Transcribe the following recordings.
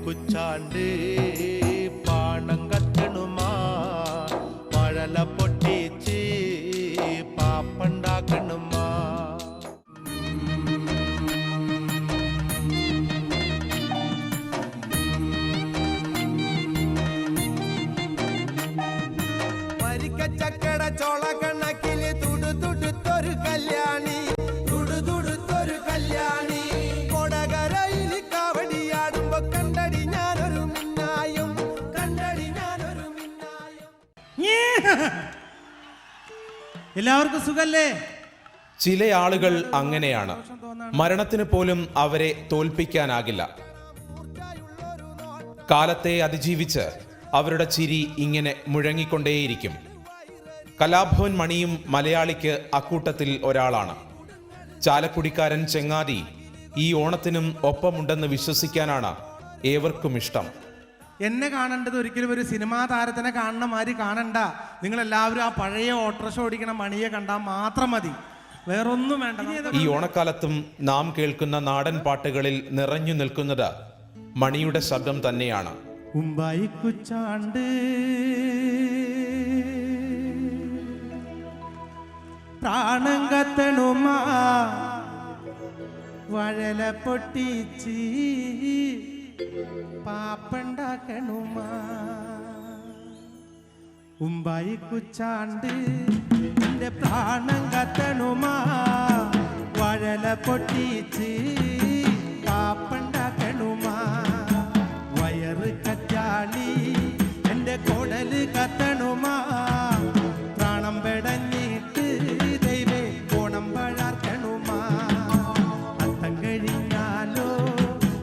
കുച്ചാണ്ട് പാണം കത്തണുമാ മഴല പൊട്ടിച്ച് പാപ്പണ്ടാക്കണുമാ. ചക്കട ചോള കണക്കില് തുടുതുടുത്തൊരു കല്യാണി, തുടുതുടുത്തൊരു കല്യാണി. കൊടകരയിൽ കാവടിയാടുമ്പോ കണ്ടടി ഞാനൊരു മിന്നായം, കണ്ടടി ഞാനൊരു മിന്നായം. എല്ലാവർക്കും സുഖല്ലേ? ചില ആളുകൾ അങ്ങനെയാണ്. മരണത്തിന് പോലും അവരെ തോൽപ്പിക്കാനാകില്ല. കാലത്തെ അതിജീവിച്ച് അവരുടെ ചിരി ഇങ്ങനെ മുഴങ്ങിക്കൊണ്ടേയിരിക്കും. കലാഭവൻ മണിയും മലയാളിക്ക് അക്കൂട്ടത്തിൽ ഒരാളാണ്. ചാലക്കുടിക്കാരൻ ചെങ്ങാതി ഈ ഓണത്തിനും ഒപ്പമുണ്ടെന്ന് വിശ്വസിക്കാനാണ് ഏവർക്കും ഇഷ്ടം. എന്നെ കാണേണ്ടത് ഒരിക്കലും ഒരു സിനിമാ താരത്തിനെ കാണുന്ന മാതിരി കാണണ്ട. നിങ്ങളെല്ലാവരും ആ പഴയ ഓട്ടോറിക്ഷ ഓടിക്കണ മണിയെ കണ്ടാൽ മാത്രം മതി, വേറൊന്നും വേണ്ട. ഈ ഓണക്കാലത്തും നാം കേൾക്കുന്ന നാടൻ പാട്ടുകളിൽ നിറഞ്ഞു നിൽക്കുന്നത് മണിയുടെ ശബ്ദം തന്നെയാണ്. ഉമ്പായി കുച്ചാണ്ട് പ്രാണം കത്തണുമാ വഴല പൊട്ടിച്ച് പാപ്പണ്ടാക്കണുമാ. ഉമ്പായി കുച്ചാണ്ട് എന്റെ പ്രാണം കത്തണുമാ വഴല പൊട്ടിച്ച് പാപ്പണ്ടാക്കണുമാ. വയറ് കറ്റാളി എന്റെ കൊടല് കത്തണുമാ പ്രാണം പെടഞ്ഞിട്ട് ദൈവേ ഓണം പഴർക്കണുമാ. അത്തം കഴിഞ്ഞാലോ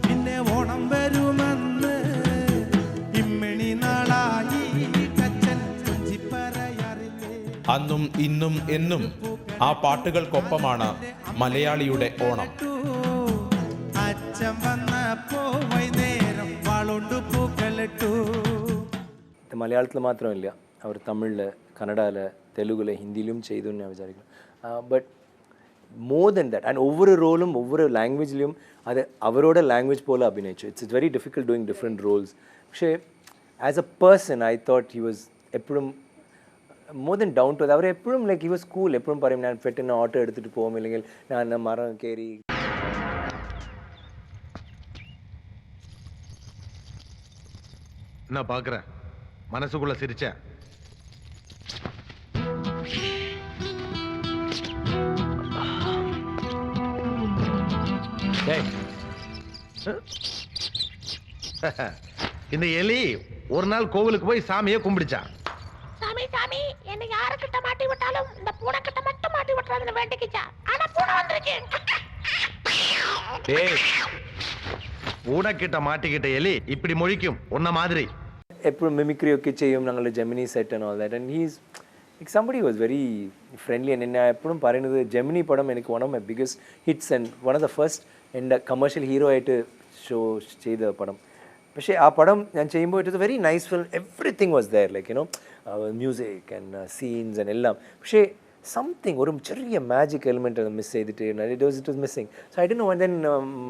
പിന്നെ ഓണം വരുമെന്ന് ഇമ്മണി നാളായി കച്ചൻ കൊഞ്ചി പറയാറില്ലേ. അന്നും ഇന്നും എന്നും ആ പാട്ടുകൾക്കൊപ്പമാണ് മലയാളിയുടെ ഓണം. അച്ഛൻ വന്നപ്പോ വൈകുന്നേരം വാളുണ്ട് പൂക്കളിട്ടു. മലയാളത്തിൽ മാത്രമല്ല, അവർ തമിഴിൽ, കന്നഡയിൽ, തെലുഗിൽ, ഹിന്ദിയിലും ചെയ്തു ഞാൻ വിചാരിക്കുന്നു. But more than that and ഒവ്വൊരു റോളും ഒവ്വൊരു ലാംഗ്വേജിലും അത് അവരുടെ ലാംഗ്വേജ് പോലെ അഭിനയിച്ചു. It's very difficult doing different roles. പക്ഷേ as a person I thought he was എപ്പോഴും മോർ ദൻ ഡൗൺ ടു. അവർ എപ്പോഴും ലൈക്ക് ഹി വാസ് കൂൾ. എപ്പോഴും പറയും ഞാൻ പെട്ടെന്ന് ഓട്ടോ എടുത്തിട്ട് പോകും, ഇല്ലെങ്കിൽ ഞാൻ മരം കയറി. நான் பார்க்கிறேன், மனசுக்குள்ள சிரிச்சேன். இந்த எலி ஒரு நாள் கோவிலுக்கு போய் சாமியை கும்பிடுச்சான். சாமி சாமி, என்ன யாருக்கிட்ட மாட்டி விட்டாலும் இந்த பூனை கிட்ட மட்டும் மாட்டி விட்டுறதுன்னு வேண்டிக்கிச்சா. ஆனா பூனை வந்துருச்சு. பூனை கிட்ட மாட்டிக்கிட்ட எலி இப்படி மொழிக்கும் உன்ன மாதிரி. എപ്പോഴും മിമിക്രി ഒക്കെ ചെയ്യും ഞങ്ങളുടെ Gemini set and all that. And he's like somebody was very friendly. And ഞാൻ എപ്പോഴും പറയുന്നത് ജെമിനി പടം എനിക്ക് one of my biggest hits and one of the first എൻ്റെ കമേഴ്ഷ്യൽ ഹീറോ ആയിട്ട് ഷോ ചെയ്ത പടം. പക്ഷേ ആ പടം ഞാൻ ചെയ്യുമ്പോൾ it was very nice film. Everything was there, like you know music and scenes and എല്ലാം. പക്ഷേ സംതിങ് ഒരു ചെറിയ മാജിക് എലിമെൻറ്റ് അത് മിസ് ചെയ്തിട്ട് it was missing. So I don't know. And then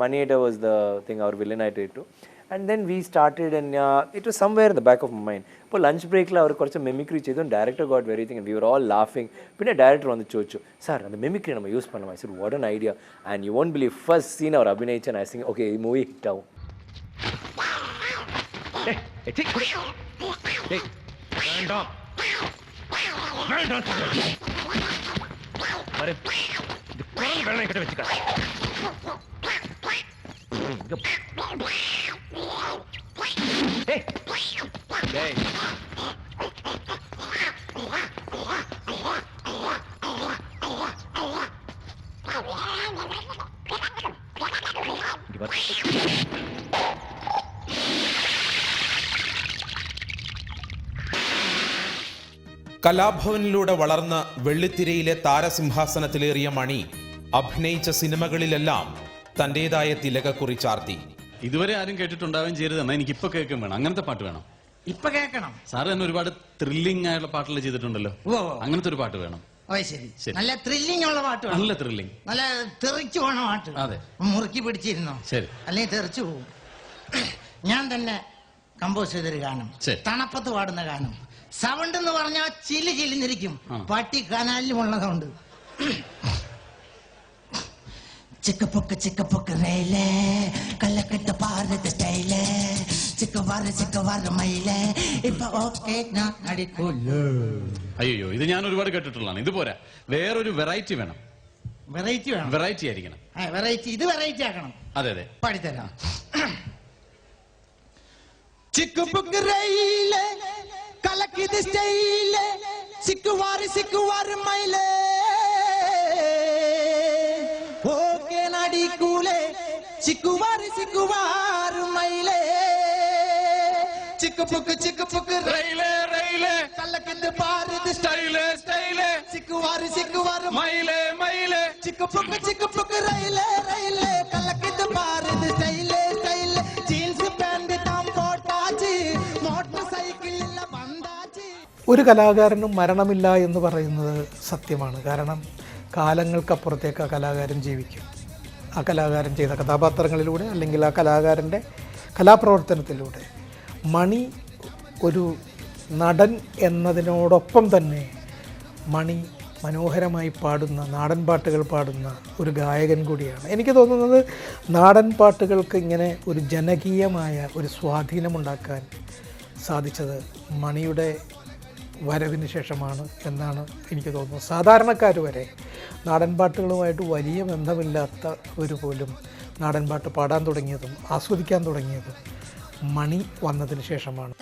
മണിയേട്ട വാസ് ദ തിങ് അവർ വില്ലനായിട്ട് ഇട്ടു. And then we started and it was somewhere in the back of my mind. അപ്പോൾ ലഞ്ച് ബ്രേക്കിൽ അവർ കുറച്ച് മെമിക്രി ചെയ്തു. Director got very thing and we were all ലാഫിങ്. പിന്നെ ഡയറക്ടർ വന്ന് ചോദിച്ചു, സാർ அந்த മെമിക്രി நம்ம യൂസ് பண்ணலாம். I said what an idea and you won't believe first scene അവർ അഭിനയിച്ച I think okay ഈ മൂവി ഹിറ്റ് ആവും. வேண்டாம் வேண்டாம் அரே இது குரல் வேணா கிட்ட வெச்சுக்க. Hey. കലാഭവനിലൂടെ വളർന്ന് വെള്ളിത്തിരയിലെ താരസിംഹാസനത്തിലേറിയ മണി അഭിനയിച്ച സിനിമകളിലെല്ലാം തന്റേതായ തിലകക്കുറി ചാർത്തി. ഇതുവരെ ആരും കേട്ടിട്ടുണ്ടാവുകയും ചെയ്യരുത്, എന്നാൽ എനിക്ക് ഇപ്പൊ കേൾക്കും വേണം. അങ്ങനത്തെ പാട്ട് വേണം. ഇപ്പൊ കേൾക്കണം. സാറ് തന്നെ ഒരുപാട് ത്രില്ലിംഗ് ആയുള്ള പാട്ടുകൾ ചെയ്തിട്ടുണ്ടല്ലോ, അങ്ങനത്തെ ഒരു പാട്ട് വേണം. ശരി, നല്ല ത്രില്ലിംഗ് ഉള്ള പാട്ട്. നല്ല ത്രില്ലിംഗ്, നല്ല തെറിച്ചു പോണ പാട്ട്. അതെ, മുറുക്കി പിടിച്ചിരുന്നോ? ശരി, അല്ലെങ്കിൽ തെറിച്ചു പോകും. ഞാൻ തന്നെ കമ്പോസ് ചെയ്തൊരു ഗാനം, ശരി. തണുപ്പത്ത് പാടുന്ന ഗാനം. സൗണ്ട് എന്ന് പറഞ്ഞാൽ ചില്ല് ചില്ലിന്നിരിക്കും, പട്ടി കനാലിലുമുള്ള സൗണ്ട്. ചിക്കപ്പൊക്ക് റെയിലേ, കല്ലക്കെട്ട് പാറത്ത് സ്റ്റൈലേ, ചിക്കവാറ് മയിലേ, ഇപ്പൊ ഓക്കെ ഞാൻ അടിക്കൂല്ലോ. അയ്യോ, ഇത് ഞാൻ ഒരുപാട് കേട്ടിട്ടുള്ളതാണ്. ഇത് പോരാ, വേറൊരു വെറൈറ്റി വേണം. വെറൈറ്റി വേണം. വെറൈറ്റി ആയിരിക്കണം. വെറൈറ്റി, ഇത് വെറൈറ്റി ആക്കണം. അതെ അതെ, പാടിത്തരാം. ചിക്കപ്പൊക്ക് റെയിലേ, കലക്കിത് സ്റ്റൈലേ, ചിക്കുവാറ് മയിലേ, ഓക്കെ നടിക്കൂലേ, ചിക്കുവാറ് മയിലേ, ചിക്കപ്പൊക്ക് റെയിലേ റെയിലേ, കലക്കിത് പാറത് സ്റ്റൈലേ സ്റ്റൈലേ, ചിക്കുവാറ് മയിലേ മയിലേ, ചിക്കപ്പൊക്ക് റെയിലേ കലക്കിത് പാറത് സ്റ്റൈലേ ജീൻസ് പാന്റ് കംഫോർട്ടാച്ച്, മോട്ടോർ സൈക്കിളിലെ ബന്ധാച്ച്. ഒരു കലാകാരനും മരണമില്ല എന്ന് പറയുന്നത് സത്യമാണ്. കാരണം കാലങ്ങൾക്കപ്പുറത്തേക്ക് ആ കലാകാരൻ ജീവിക്കും. ആ കലാകാരൻ ചെയ്ത കഥാപാത്രങ്ങളിലൂടെ അല്ലെങ്കിൽ ആ കലാകാരൻ്റെ കലാപ്രവർത്തനത്തിലൂടെ. മണി ഒരു നടൻ എന്നതിനോടൊപ്പം തന്നെ മണി മനോഹരമായി പാടുന്ന, നാടൻ പാട്ടുകൾ പാടുന്ന ഒരു ഗായകൻ കൂടിയാണ്. എനിക്ക് തോന്നുന്നത് നാടൻ പാട്ടുകൾക്ക് ഇങ്ങനെ ഒരു ജനകീയമായ ഒരു സ്വാധീനമുണ്ടാക്കാൻ സാധിച്ചത് മണിയുടെ വരവിന് ശേഷമാണ് എന്നാണ് എനിക്ക് തോന്നുന്നത്. സാധാരണക്കാർ വരെ നാടൻ പാട്ടുകളുമായിട്ട് വലിയ ബന്ധമില്ലാത്തവർ പോലും നാടൻ പാട്ട് പാടാൻ തുടങ്ങിയതും ആസ്വദിക്കാൻ തുടങ്ങിയതും മണി വന്നതിന് ശേഷമാണ്.